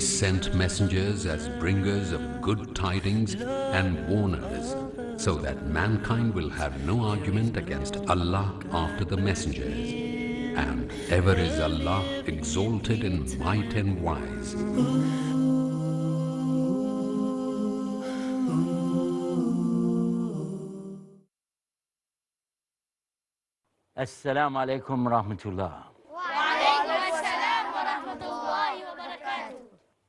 sent messengers as bringers of good tidings and warners, so that mankind will have no argument against Allah after the messengers. And ever is Allah exalted in might and wise. Assalamu alaikum rahmatullah.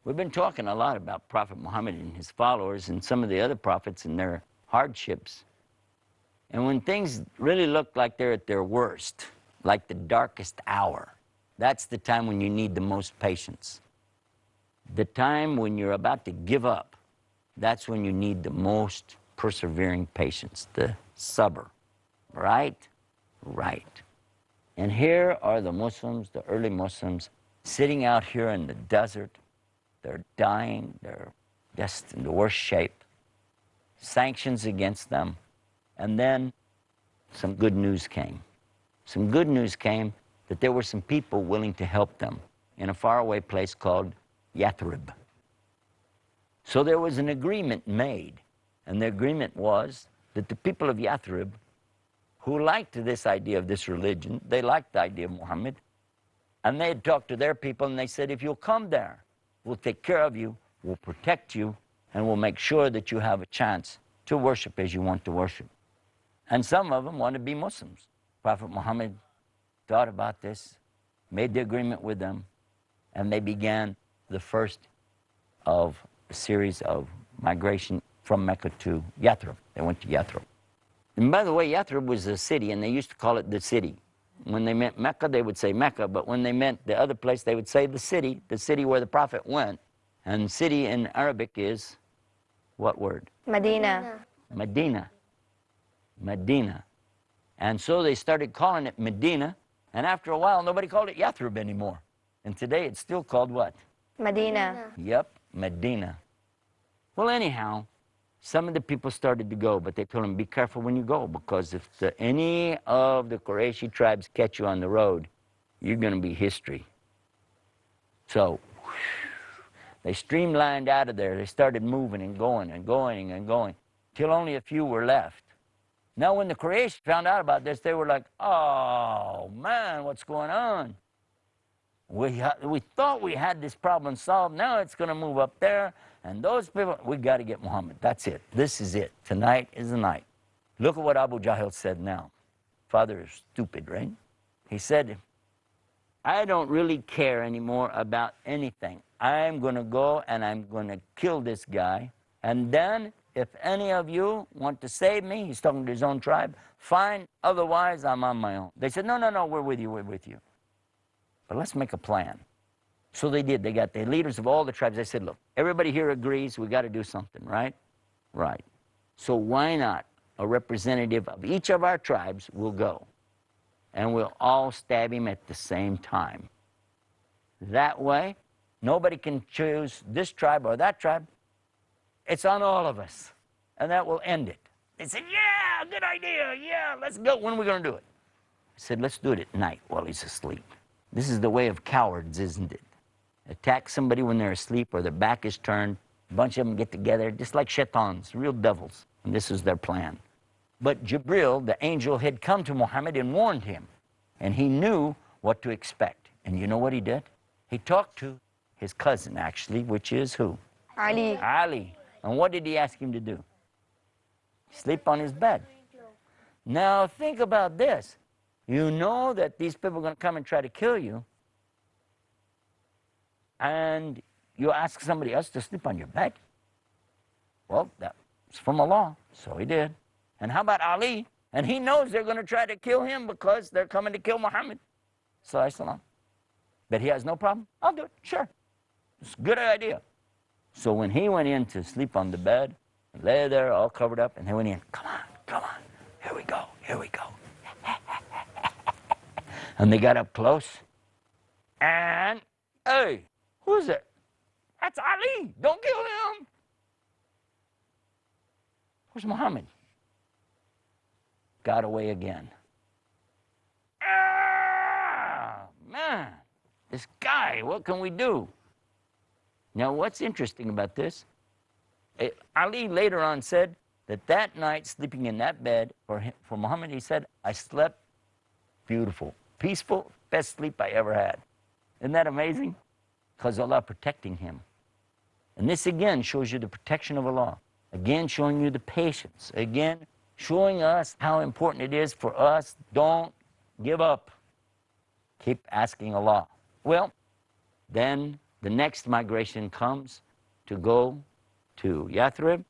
We've been talking a lot about Prophet Muhammad and his followers and some of the other prophets and their hardships. And when things really look like they're at their worst, like the darkest hour, that's the time when you need the most patience. The time when you're about to give up, that's when you need the most persevering patience, the sabr. Right? Right. And here are the Muslims, the early Muslims, sitting out here in the desert. They're dying, they're just in the worst shape. Sanctions against them. And then some good news came. Some good news came that there were some people willing to help them in a faraway place called Yathrib. So there was an agreement made, and the agreement was that the people of Yathrib, who liked this idea of this religion, they liked the idea of Muhammad, and they had talked to their people, and they said, if you'll come there, we'll take care of you, we'll protect you, and we'll make sure that you have a chance to worship as you want to worship. And some of them wanted to be Muslims. Prophet Muhammad thought about this, made the agreement with them, and they began the first of a series of migration from Mecca to Yathrib. They went to Yathrib. And by the way, Yathrib was a city, and they used to call it the city. When they meant Mecca, they would say Mecca, but when they meant the other place, they would say the city where the Prophet went. And city in Arabic is what word? Medina. Medina. Medina. And so they started calling it Medina, and after a while, nobody called it Yathrib anymore. And today, it's still called what? Medina. Yep, Medina. Well, anyhow, some of the people started to go, but they told them, be careful when you go, because if any of the Qurayshi tribes catch you on the road, you're going to be history. So they streamlined out of there. They started moving and going and going and going, till only a few were left. Now, when the Quraysh found out about this, they were like, oh, man, what's going on? We thought we had this problem solved. Now it's going to move up there. And those people, we got to get Muhammad. That's it. This is it. Tonight is the night. Look at what Abu Jahl said now. Father is stupid, right? He said, I don't really care anymore about anything. I'm going to go and I'm going to kill this guy. And then, if any of you want to save me, he's talking to his own tribe, fine. Otherwise, I'm on my own. They said, no, no, no, we're with you, we're with you. But let's make a plan. So they did. They got the leaders of all the tribes. They said, look, everybody here agrees we got to do something, right? Right. So why not a representative of each of our tribes will go, and we'll all stab him at the same time. That way, nobody can choose this tribe or that tribe. It's on all of us, and that will end it. They said, yeah, good idea, yeah, let's go. When are we going to do it? I said, let's do it at night while he's asleep. This is the way of cowards, isn't it? Attack somebody when they're asleep or their back is turned. A bunch of them get together, just like shaitans, real devils. And this is their plan. But Jibril, the angel, had come to Muhammad and warned him. And he knew what to expect. And you know what he did? He talked to his cousin, actually, which is who? Ali. Ali. And what did he ask him to do? Sleep on his bed. Now, think about this. You know that these people are going to come and try to kill you, and you ask somebody else to sleep on your bed? Well, that's from Allah, so he did. And how about Ali? And he knows they're going to try to kill him because they're coming to kill Muhammad. Sallallahu. But he has no problem. I'll do it, sure. It's a good idea. So when he went in to sleep on the bed, lay there all covered up, and they went in, come on, here we go, here we go. And they got up close, and, hey, who's it? That's Ali. Don't kill him. Where's Muhammad? Got away again. Ah, man, this guy, what can we do? Now, what's interesting about this, Ali later on said that that night, sleeping in that bed, for Muhammad, he said, I slept beautiful, peaceful, best sleep I ever had. Isn't that amazing? Because Allah protecting him. And this again shows you the protection of Allah. Again, showing you the patience. Again, showing us how important it is for us. Don't give up. Keep asking Allah. Well, then the next migration comes to go to Yathrib.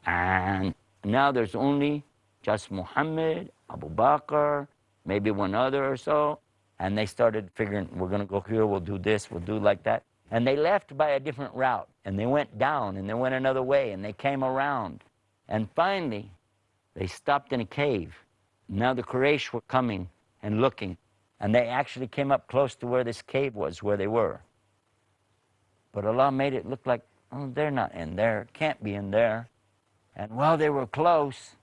And now there's only just Muhammad, Abu Bakr, maybe one other or so. And they started figuring, we're going to go here, we'll do this, we'll do like that. And they left by a different route. And they went down, and they went another way, and they came around. And finally, they stopped in a cave. Now the Quraysh were coming and looking. And they actually came up close to where this cave was, where they were. But Allah made it look like, oh, they're not in there, can't be in there. And while they were close,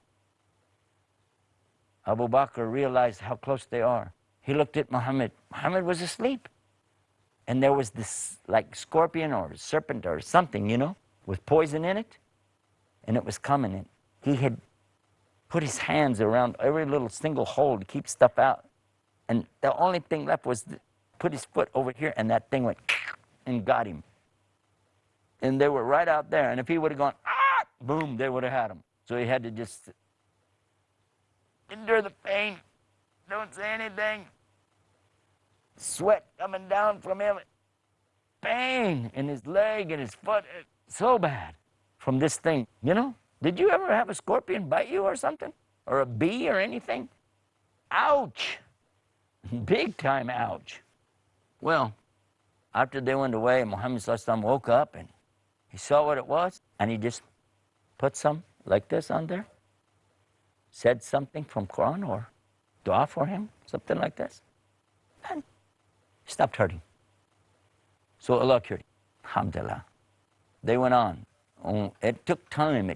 Abu Bakr realized how close they are. He looked at Muhammad. Muhammad was asleep. And there was this like scorpion or serpent or something, you know, with poison in it. And it was coming in. He had put his hands around every little single hole to keep stuff out. And the only thing left was to put his foot over here, and that thing went and got him. And they were right out there. And if he would have gone, ah, boom, they would have had him. So he had to just endure the pain. Don't say anything. Sweat coming down from him. Pain in his leg and his foot. So bad from this thing. You know, did you ever have a scorpion bite you or something? Or a bee or anything? Ouch. Big time ouch. Well, after they went away, Muhammad woke up and he saw what it was, and he just put some like this on there, said something from Quran or dua for him, something like this, and stopped hurting. So Allah cured him. Alhamdulillah. They went on. Oh, it took time,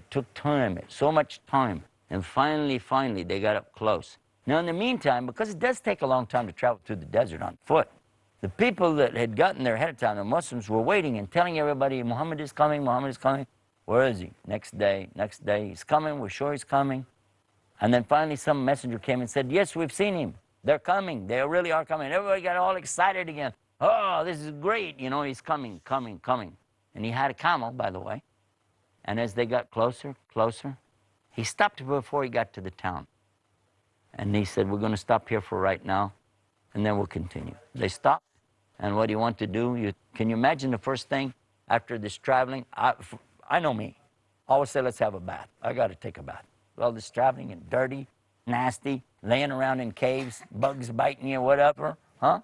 so much time. And finally, they got up close. Now, in the meantime, because it does take a long time to travel through the desert on foot, the people that had gotten there ahead of time, the Muslims, were waiting and telling everybody, Muhammad is coming, Muhammad is coming. Where is he? Next day, he's coming, we're sure he's coming. And then finally some messenger came and said, yes, we've seen him. They're coming. They really are coming. Everybody got all excited again. Oh, this is great. You know, he's coming. And he had a camel, by the way. And as they got closer, he stopped before he got to the town. And he said, we're going to stop here for right now, and then we'll continue. They stopped. And what do you want to do? Can you imagine the first thing after this traveling? I know me. I always say, let's have a bath. I got to take a bath. All this traveling and dirty, nasty, laying around in caves, bugs biting you, whatever, huh?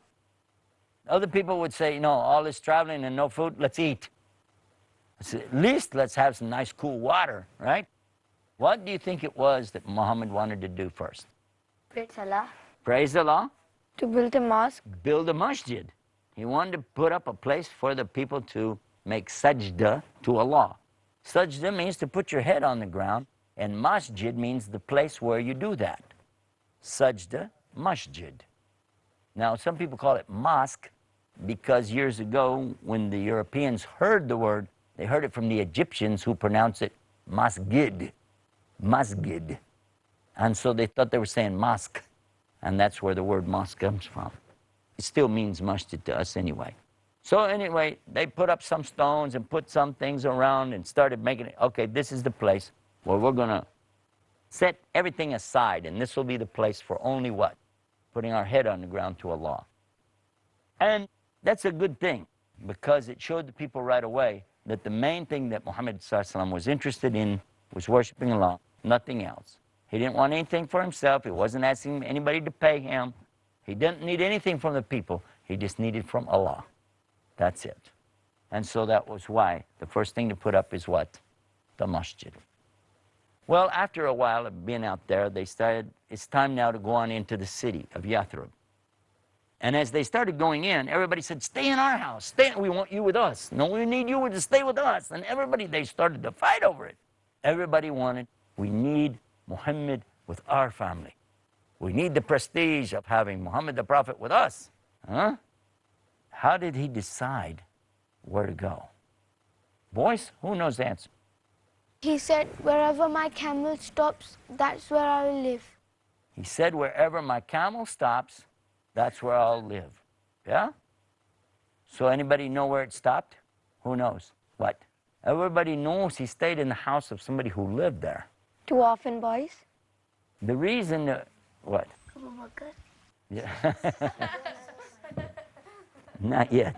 Other people would say, no, all this traveling and no food, let's eat. At least let's have some nice cool water, right? What do you think it was that Muhammad wanted to do first? Praise Allah. Praise Allah. To build a mosque. Build a masjid. He wanted to put up a place for the people to make sajda to Allah. Sajda means to put your head on the ground, and masjid means the place where you do that. Sajda, masjid. Now, some people call it mosque because years ago, when the Europeans heard the word, they heard it from the Egyptians who pronounce it masjid. Masjid. And so they thought they were saying mosque. And that's where the word mosque comes from. It still means masjid to us anyway. So anyway, they put up some stones and put some things around and started making it, okay, this is the place where we're going to set everything aside, and this will be the place for only what? Putting our head on the ground to Allah. And that's a good thing, because it showed the people right away that the main thing that Muhammad was interested in was worshiping Allah, nothing else. He didn't want anything for himself. He wasn't asking anybody to pay him. He didn't need anything from the people. He just needed from Allah. That's it. And so that was why the first thing to put up is what? The masjid. Well, after a while of being out there, they started, it's time now to go on into the city of Yathrib. And as they started going in, everybody said, stay in our house. Stay, we want you with us. No, we need you to stay with us. And everybody, they started to fight over it. Everybody wanted, we need Muhammad with our family. We need the prestige of having Muhammad the Prophet with us. Huh? How did he decide where to go? Boys, who knows the answer? He said, wherever my camel stops, that's where I will live. He said, wherever my camel stops, that's where I'll live. Yeah? So anybody know where it stopped? Who knows? What? Everybody knows he stayed in the house of somebody who lived there. Two orphan boys. The reason, what? Yeah. Not yet.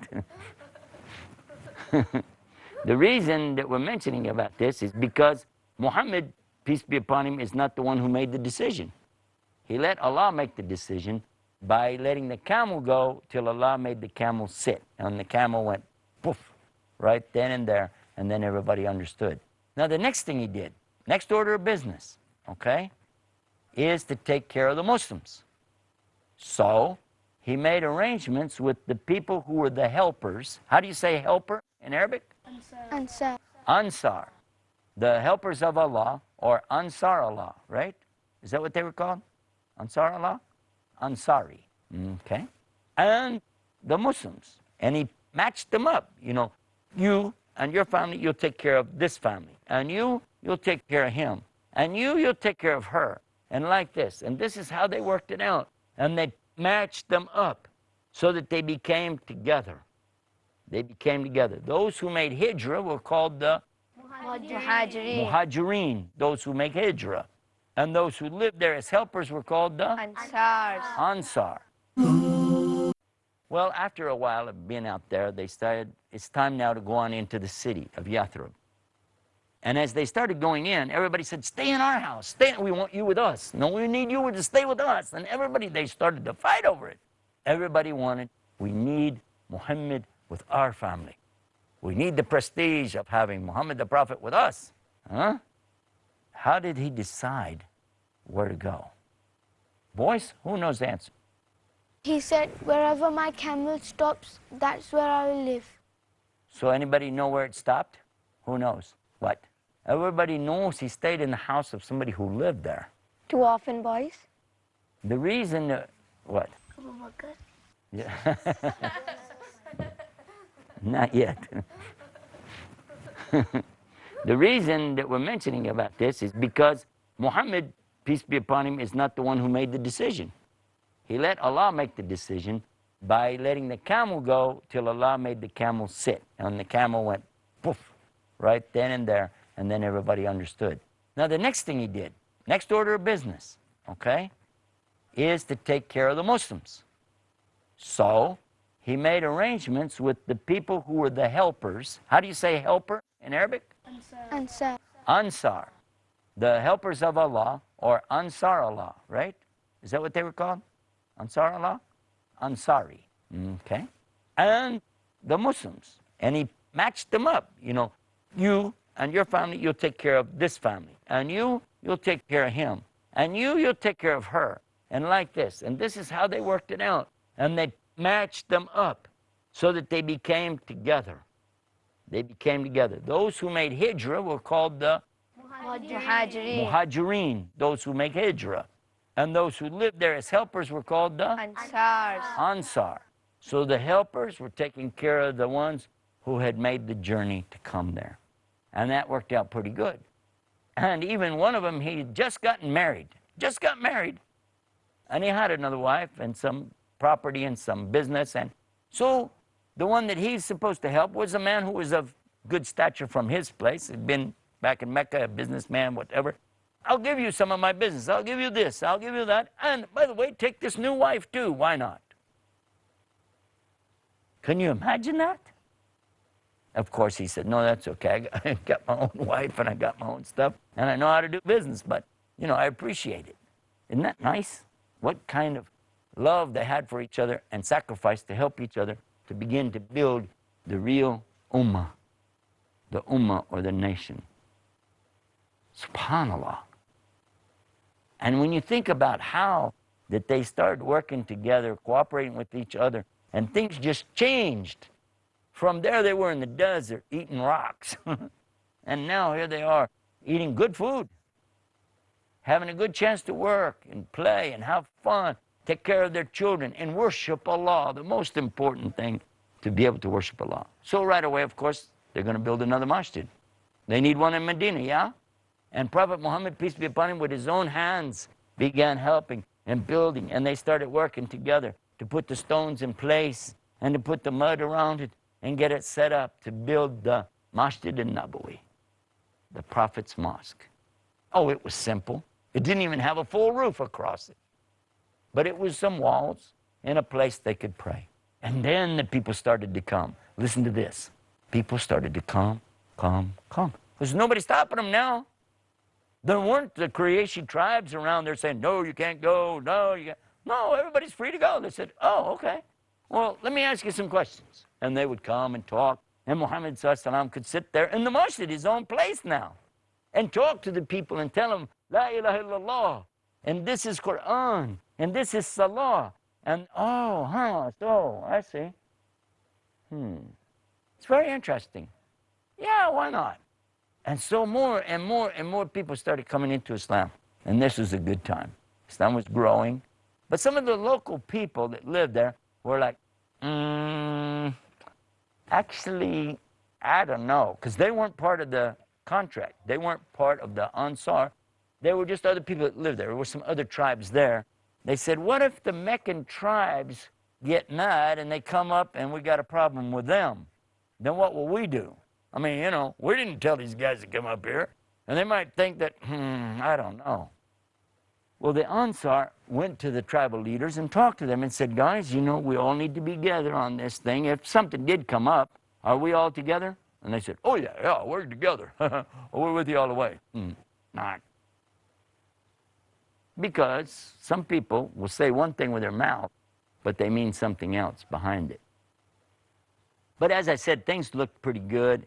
The reason that we're mentioning about this is because Muhammad, peace be upon him, is not the one who made the decision. He let Allah make the decision by letting the camel go till Allah made the camel sit. And the camel went poof, right then and there, and then everybody understood. Now the next thing he did, next order of business, okay, is to take care of the Muslims. So he made arrangements with the people who were the helpers. How do you say helper in Arabic? Ansar. Ansar. The helpers of Allah, or Ansar Allah, right? Is that what they were called? Ansar Allah? Ansari. Okay. And the Muslims. And he matched them up. You know, you and your family, you'll take care of this family. And you'll take care of him. And you'll take care of her. And like this. And this is how they worked it out. And they matched them up so that they became together. They became together. Those who made hijrah were called the Muhajireen, those who make hijrah. And those who lived there as helpers were called the Ansar. Well, after a while of being out there, they started, it's time now to go on into the city of Yathrib. And as they started going in, everybody said, stay in our house. Stay. We want you with us. No, we need you to stay with us. And everybody, they started to fight over it. Everybody wanted, we need Muhammad with our family. We need the prestige of having Muhammad the Prophet with us. Huh? How did he decide where to go? Boys, who knows the answer? He said, wherever my camel stops, that's where I will live. So anybody know where it stopped? Who knows? What? Everybody knows he stayed in the house of somebody who lived there. Two orphan boys. The reason, what? Yeah. Not yet. The reason that we're mentioning about this is because Muhammad, peace be upon him, is not the one who made the decision. He let Allah make the decision by letting the camel go till Allah made the camel sit. And the camel went poof, right then and there, and then everybody understood. Now the next thing he did, next order of business, okay, is to take care of the Muslims. So he made arrangements with the people who were the helpers. How do you say helper in Arabic? Ansar. Ansar. The helpers of Allah, or Ansar Allah, right? Is that what they were called? Ansar Allah? Ansari. Okay. And the Muslims. And he matched them up. You know, you and your family, you'll take care of this family. And you'll take care of him. And you'll take care of her. And like this. And this is how they worked it out. And they matched them up so that they became together. They became together. Those who made hijrah were called the Muhajireen, those who make hijrah. And those who lived there as helpers were called the Ansar. So the helpers were taking care of the ones who had made the journey to come there. And that worked out pretty good. And even one of them, he had just gotten married. Just got married. And he had another wife and some property and some business. And so the one that he's supposed to help was a man who was of good stature from his place. Had been back in Mecca, a businessman, whatever. I'll give you some of my business. I'll give you this. I'll give you that. And by the way, take this new wife too. Why not? Can you imagine that? Of course, he said, no, that's okay. I got my own wife and I got my own stuff. And I know how to do business. But, you know, I appreciate it. Isn't that nice? What kind of love they had for each other and sacrifice to help each other to begin to build the real ummah. The ummah, or the nation. SubhanAllah. And when you think about how that they started working together, cooperating with each other, and things just changed. From there they were in the desert eating rocks. And now here they are eating good food, having a good chance to work and play and have fun, take care of their children and worship Allah, the most important thing, to be able to worship Allah. So right away, of course, they're going to build another masjid. They need one in Medina, yeah? And Prophet Muhammad, peace be upon him, with his own hands began helping and building. And they started working together to put the stones in place and to put the mud around it and get it set up to build the Masjid al-Nabawi, the Prophet's mosque. Oh, it was simple. It didn't even have a full roof across it. But it was some walls and a place they could pray. And then the people started to come. Listen to this. People started to come. There's nobody stopping them now. There weren't the Qurayshi tribes around there saying, no, you can't go, no, you can't. No, everybody's free to go. They said, oh, okay. Well, let me ask you some questions. And they would come and talk. And Muhammad ﷺ could sit there in the masjid, his own place now, and talk to the people and tell them, La ilaha illallah, and this is Quran, and this is Salah. And, so, I see. It's very interesting. Yeah, why not? And so more and more people started coming into Islam. And this was a good time. Islam was growing. But some of the local people that lived there were like, actually, I don't know. Because they weren't part of the contract. They weren't part of the Ansar. They were just other people that lived there. There were some other tribes there. They said, what if the Meccan tribes get mad and they come up and we got a problem with them? Then what will we do? I mean, you know, we didn't tell these guys to come up here. And they might think that, I don't know. Well, the Ansar went to the tribal leaders and talked to them and said, guys, you know, we all need to be together on this thing. If something did come up, are we all together? And they said, oh, yeah, we're together. We're with you all the way. Not. Because some people will say one thing with their mouth, but they mean something else behind it. But as I said, things looked pretty good.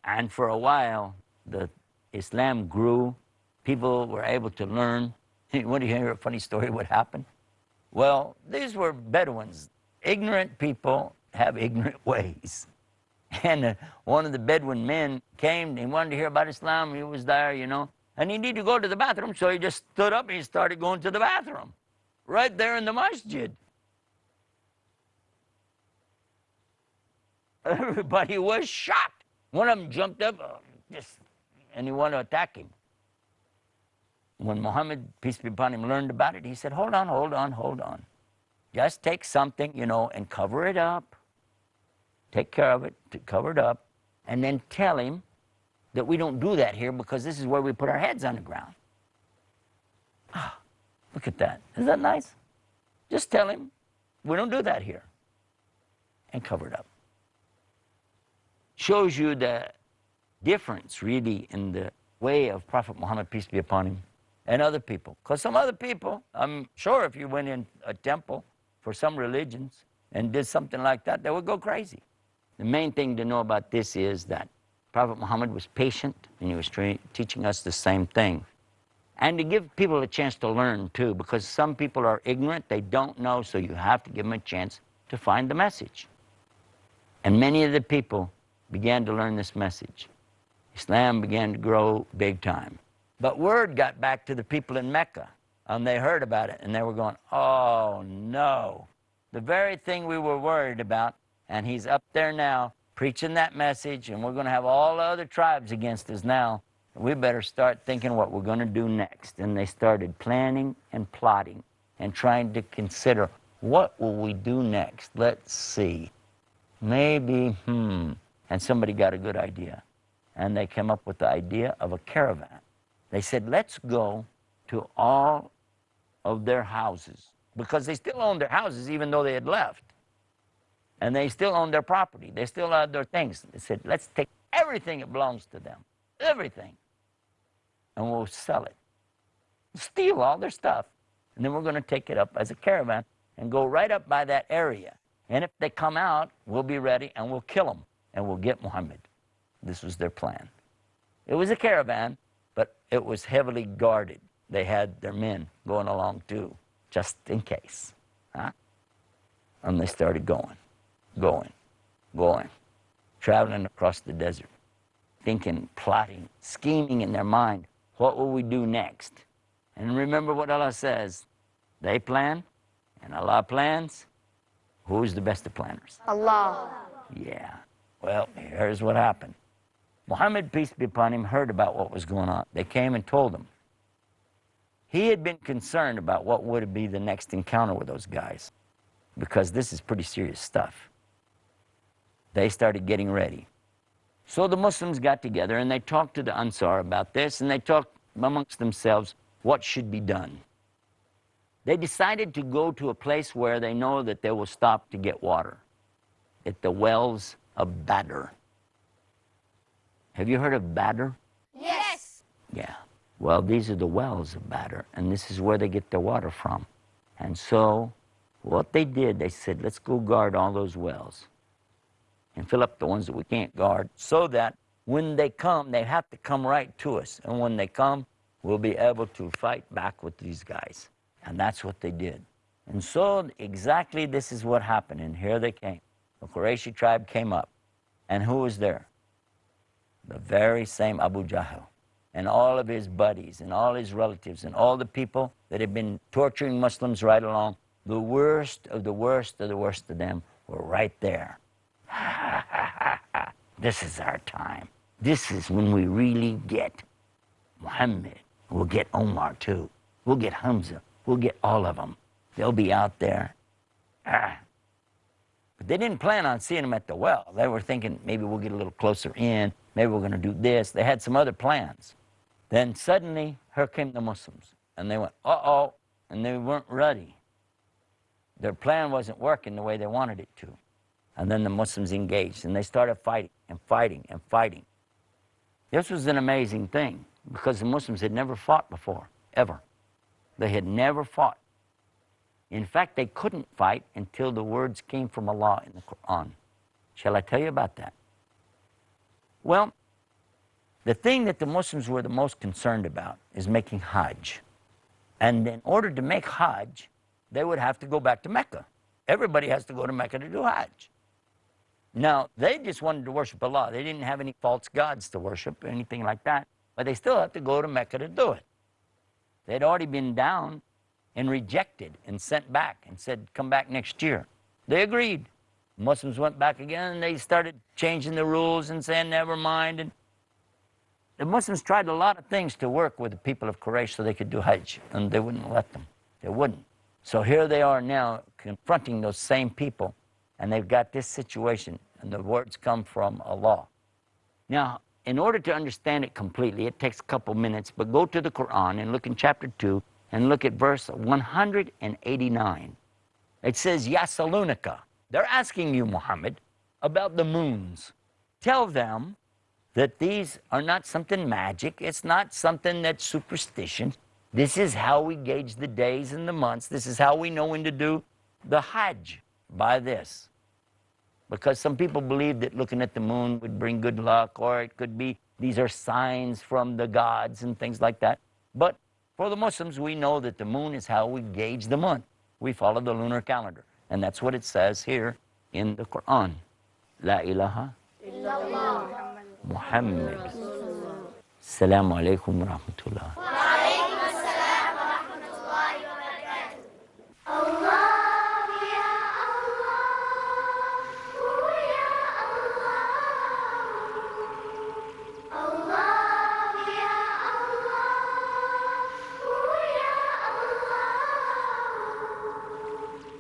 And for a while, the Islam grew. People were able to learn. You want to hear a funny story what happened? Well, these were Bedouins. Ignorant people have ignorant ways. And one of the Bedouin men came, and he wanted to hear about Islam. He was there, you know. And he needed to go to the bathroom, so he just stood up and he started going to the bathroom. Right there in the masjid. Everybody was shocked. One of them jumped up and he wanted to attack him. When Muhammad, peace be upon him, learned about it, he said, hold on. Just take something, you know, and cover it up. Take care of it, cover it up, and then tell him that we don't do that here because this is where we put our heads on the ground. Look at that. Isn't that nice? Just tell him we don't do that here and cover it up. Shows you the difference, really, in the way of Prophet Muhammad, peace be upon him, and other people. Because some other people, I'm sure if you went in a temple for some religions and did something like that, they would go crazy. The main thing to know about this is that Prophet Muhammad was patient, and he was teaching us the same thing. And to give people a chance to learn, too, because some people are ignorant, they don't know, so you have to give them a chance to find the message. And many of the people began to learn this message. Islam began to grow big time. But word got back to the people in Mecca, and they heard about it, and they were going, oh, no. The very thing we were worried about, and he's up there now preaching that message, and we're going to have all the other tribes against us now. We better start thinking what we're going to do next. And they started planning and plotting and trying to consider, what will we do next? Let's see. Maybe, And somebody got a good idea. And they came up with the idea of a caravan. They said, let's go to all of their houses. Because they still owned their houses even though they had left. And they still owned their property. They still had their things. They said, let's take everything that belongs to them. Everything. And we'll sell it. Steal all their stuff. And then we're going to take it up as a caravan and go right up by that area. And if they come out, we'll be ready and we'll kill them. And we'll get Muhammad. This was their plan. It was a caravan, but it was heavily guarded. They had their men going along too, just in case. And they started going, traveling across the desert, thinking, plotting, scheming in their mind. What will we do next? And remember what Allah says. They plan, and Allah plans. Who's the best of planners? Allah. Yeah. Well, here's what happened. Muhammad, peace be upon him, heard about what was going on. They came and told him. He had been concerned about what would be the next encounter with those guys, because this is pretty serious stuff. They started getting ready. So the Muslims got together and they talked to the Ansar about this, and they talked amongst themselves what should be done. They decided to go to a place where they know that they will stop to get water, at the wells of Badr. Have you heard of Badr? Yes. Yeah. Well, these are the wells of Badr, and this is where they get their water from. And so what they did, they said, let's go guard all those wells and fill up the ones that we can't guard, so that when they come, they have to come right to us. And when they come, we'll be able to fight back with these guys. And that's what they did. And so exactly this is what happened. And here they came. The Qurayshi tribe came up. And who was there? The very same Abu Jahl and all of his buddies and all his relatives and all the people that had been torturing Muslims right along. The worst of the worst of the worst of them were right there. This is our time. This is when we really get Muhammad. We'll get Omar too. We'll get Hamza. We'll get all of them. They'll be out there. But they didn't plan on seeing them at the well. They were thinking maybe we'll get a little closer in. Maybe we're going to do this. They had some other plans. Then suddenly, here came the Muslims. And they went, uh-oh. And they weren't ready. Their plan wasn't working the way they wanted it to. And then the Muslims engaged, and they started fighting and fighting and fighting. This was an amazing thing, because the Muslims had never fought before, ever. They had never fought. In fact, they couldn't fight until the words came from Allah in the Quran. Shall I tell you about that? Well, the thing that the Muslims were the most concerned about is making Hajj. And in order to make Hajj, they would have to go back to Mecca. Everybody has to go to Mecca to do Hajj. Now, they just wanted to worship Allah. They didn't have any false gods to worship or anything like that. But they still have to go to Mecca to do it. They'd already been down and rejected and sent back and said, come back next year. They agreed. Muslims went back again, and they started changing the rules and saying, never mind. And the Muslims tried a lot of things to work with the people of Quraysh so they could do Hajj, and they wouldn't let them. They wouldn't. So here they are now confronting those same people, and they've got this situation, and the words come from Allah. Now, in order to understand it completely, it takes a couple minutes, but go to the Quran and look in chapter 2 and look at verse 189. It says, Yasalunaka. They're asking you, Muhammad, about the moons. Tell them that these are not something magic. It's not something that's superstition. This is how we gauge the days and the months. This is how we know when to do the Hajj, by this. Because some people believe that looking at the moon would bring good luck, or it could be these are signs from the gods and things like that. But for the Muslims, we know that the moon is how we gauge the month. We follow the lunar calendar. And that's what it says here in the Quran. La ilaha illallah Muhammad. Assalamu alaikum wa rahmatullah.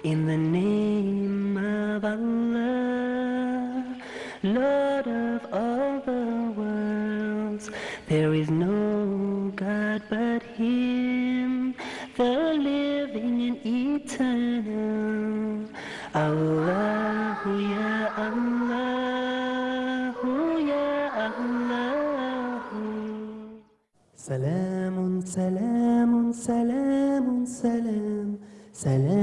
In the name of Allah, Lord of all the worlds, there is no God but Him, the living and eternal. Allahu ya Allahu ya Allahu. Salamun, salamun, salamun, salam, salam.